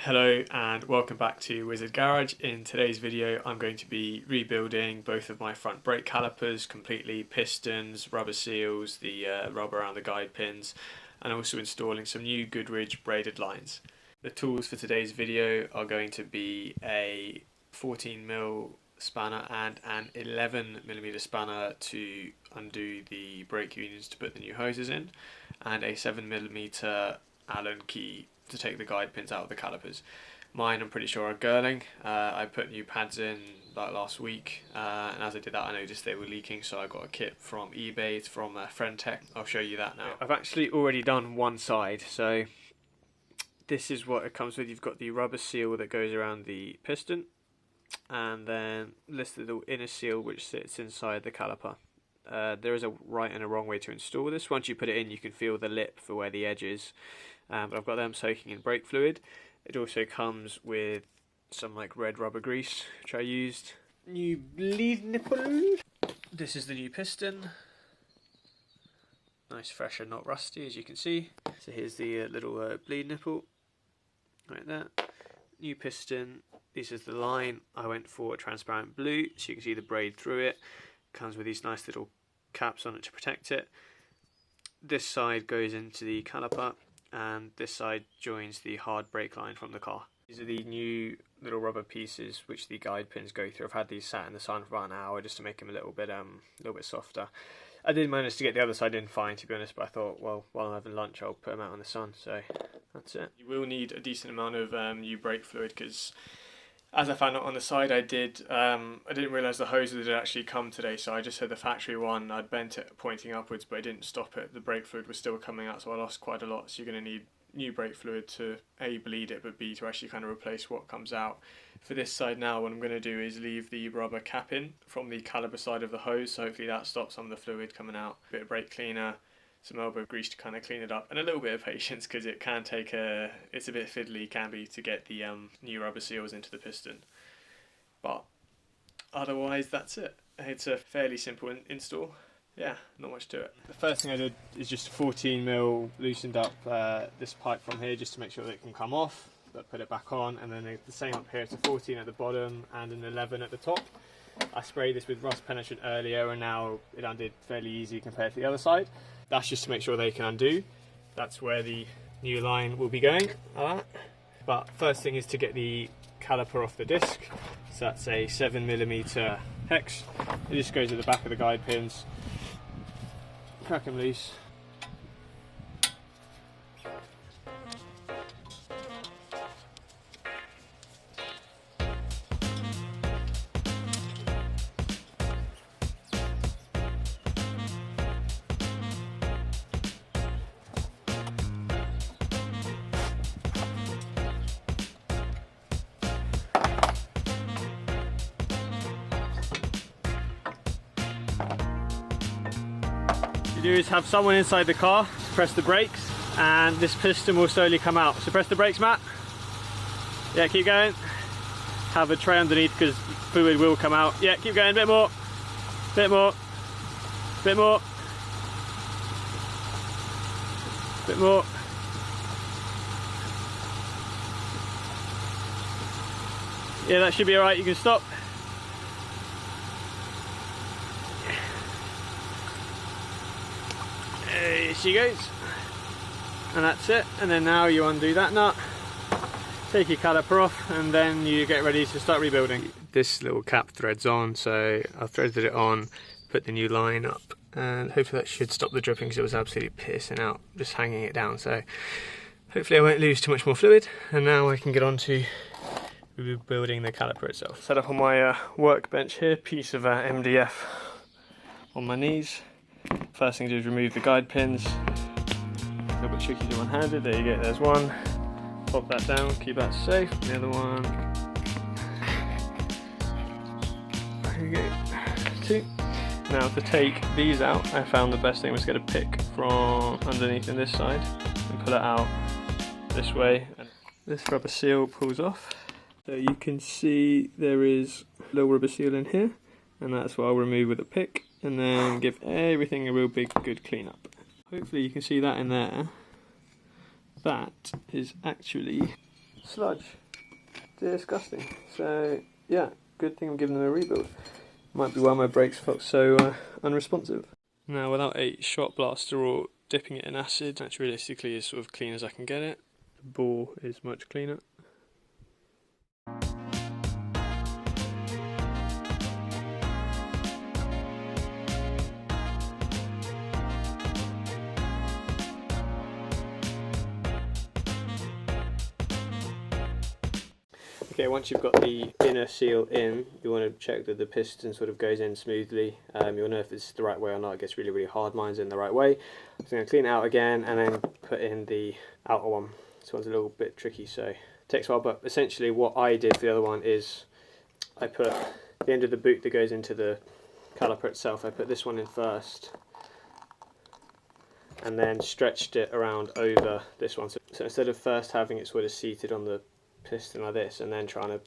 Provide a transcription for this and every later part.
Hello and welcome back to Wizard Garage. In today's video I'm going to be rebuilding both of my front brake calipers completely, pistons, rubber seals, the rubber around the guide pins, and also installing some new Goodrich braided lines. The tools for today's video are going to be a 14mm spanner and an 11mm spanner to undo the brake unions to put the new hoses in, and a 7mm Allen key to take the guide pins out of the calipers. Mine I'm pretty sure are Girling. I put new pads in like last week, and as I did that I noticed they were leaking, so I got a kit from eBay. It's from Friendtech. I'll show you that now. I've actually already done one side, so this is what it comes with. You've got the rubber seal that goes around the piston, and then this little inner seal which sits inside the caliper. There is a right and a wrong way to install this. Once you put it in you can feel the lip for where the edge is. But I've got them soaking in brake fluid. It also comes with some like red rubber grease, which I used. New bleed nipple. This is the new piston. Nice, fresh and not rusty, as you can see. So here's the little bleed nipple, right there. New piston. This is the line. I went for a transparent blue, so you can see the braid through it. Comes with these nice little caps on it to protect it. This side goes into the caliper, and this side joins the hard brake line from the car. These are the new little rubber pieces which the guide pins go through. I've had these sat in the sun for about an hour just to make them a little bit softer. I did manage to get the other side in fine, to be honest, but I thought, well, while I'm having lunch I'll put them out in the sun, so that's it. You will need a decent amount of new brake fluid, because as I found out on the side, I didn't realise the hoses had actually come today, so I just had the factory one. I'd bent it pointing upwards, but I didn't stop it. The brake fluid was still coming out, so I lost quite a lot. So you're going to need new brake fluid to A, bleed it, but B, to actually kind of replace what comes out. For this side now, what I'm going to do is leave the rubber cap in from the caliper side of the hose, so hopefully that stops some of the fluid coming out. A bit of brake cleaner, some elbow grease to kind of clean it up, and a little bit of patience, because it can take it's a bit fiddly, can be, to get the new rubber seals into the piston. But otherwise that's it. It's a fairly simple install. Yeah, not much to it. The first thing I did is just 14mm loosened up this pipe from here just to make sure that it can come off, but put it back on, and then the same up here. It's a 14 at the bottom and an 11 at the top. I sprayed this with rust penetrant earlier, and now it undid fairly easy compared to the other side. That's just to make sure they can undo. That's where the new line will be going, like that. But first thing is to get the caliper off the disc. So that's a 7mm hex. It just goes at the back of the guide pins. Crack them loose. You do is have someone inside the car press the brakes, and this piston will slowly come out. So press the brakes, Matt. Yeah, keep going. Have a tray underneath because fluid will come out. Yeah, keep going. Bit more. Bit more. Bit more. Bit more. Yeah, that should be alright. You can stop. There she goes, and that's it. And then now you undo that nut, take your caliper off, and then you get ready to start rebuilding. This little cap threads on, so I've threaded it on, put the new line up, and hopefully that should stop the dripping, because it was absolutely pissing out just hanging it down. So hopefully I won't lose too much more fluid, and now I can get on to rebuilding the caliper itself. Set up on my workbench here, piece of MDF on my knees. First thing to do is remove the guide pins. A little bit tricky to do one-handed. There you go, there's one. Pop that down, keep that safe. The other one. There you go, two. Now to take these out, I found the best thing was to get a pick from underneath in this side and pull it out this way. And this rubber seal pulls off. So you can see there is a little rubber seal in here, and that's what I'll remove with a pick, and then give everything a real big good clean up. Hopefully you can see that in there. That is actually sludge. Disgusting. So yeah, good thing I'm giving them a rebuild. Might be why my brakes felt so unresponsive. Now, without a shot blaster or dipping it in acid, that's realistically as sort of clean as I can get it. The bore is much cleaner. Okay, once you've got the inner seal in, you want to check that the piston sort of goes in smoothly. You'll know if it's the right way or not. It gets really, really hard. Mine's in the right way. So I'm going to clean it out again and then put in the outer one. This one's a little bit tricky, so it takes a while, but essentially what I did for the other one is I put the end of the boot that goes into the caliper itself, I put this one in first and then stretched it around over this one. So instead of first having it sort of seated on the piston like this and then trying to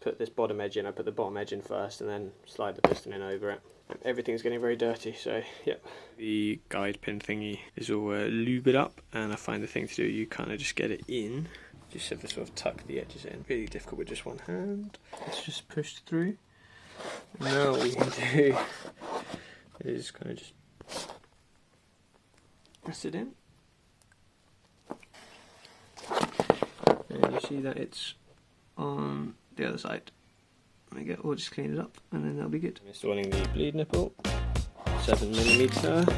put this bottom edge in, I put the bottom edge in first and then slide the piston in over it. Everything's getting very dirty, so yep. The guide pin thingy is all lubed up, and I find the thing to do, you kind of just get it in, just have to sort of tuck the edges in. Really difficult with just one hand. It's just pushed through. And now what we can do is kind of just press it in. And you see that it's on the other side. We'll just clean it up and then that'll be good. I'm installing the bleed nipple, 7mm.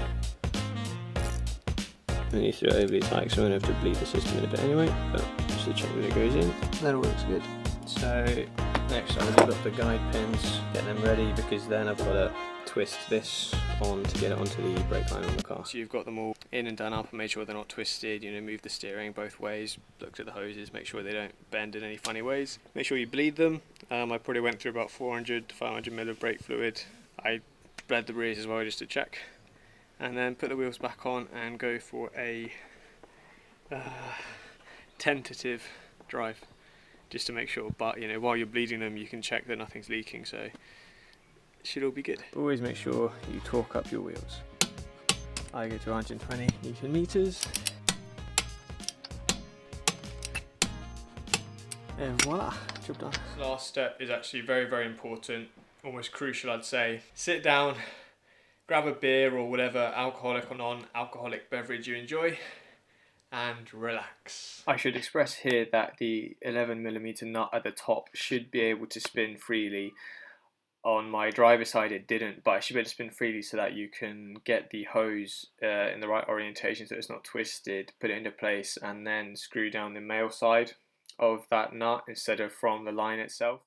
I need to do it overly tight because I'm going to have to bleed the system in a bit anyway, but just to check that it goes in. That all looks good. So next I've got the guide pins, get them ready because then I've got to twist this on to get it onto the brake line on the car. So you've got them all in and done up and made sure they're not twisted, you know, move the steering both ways, looked at the hoses, make sure they don't bend in any funny ways. Make sure you bleed them. I probably went through about 400 to 500 ml of brake fluid. I bled the rears as well just to check. And then put the wheels back on and go for a tentative drive just to make sure, but you know, while you're bleeding them you can check that nothing's leaking, so it should all be good. Always make sure you torque up your wheels. I go to 120 Newton meters and voila, job done. Last step is actually very, very important, almost crucial I'd say. Sit down, grab a beer or whatever alcoholic or non-alcoholic beverage you enjoy and relax. I should express here that the 11mm nut at the top should be able to spin freely. On my driver's side it didn't, but I should be able to spin freely so that you can get the hose in the right orientation so it's not twisted, put it into place and then screw down the male side of that nut instead of from the line itself.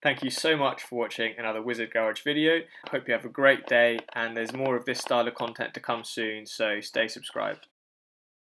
Thank you so much for watching another Wizard Garage video. I hope you have a great day and there's more of this style of content to come soon, so stay subscribed.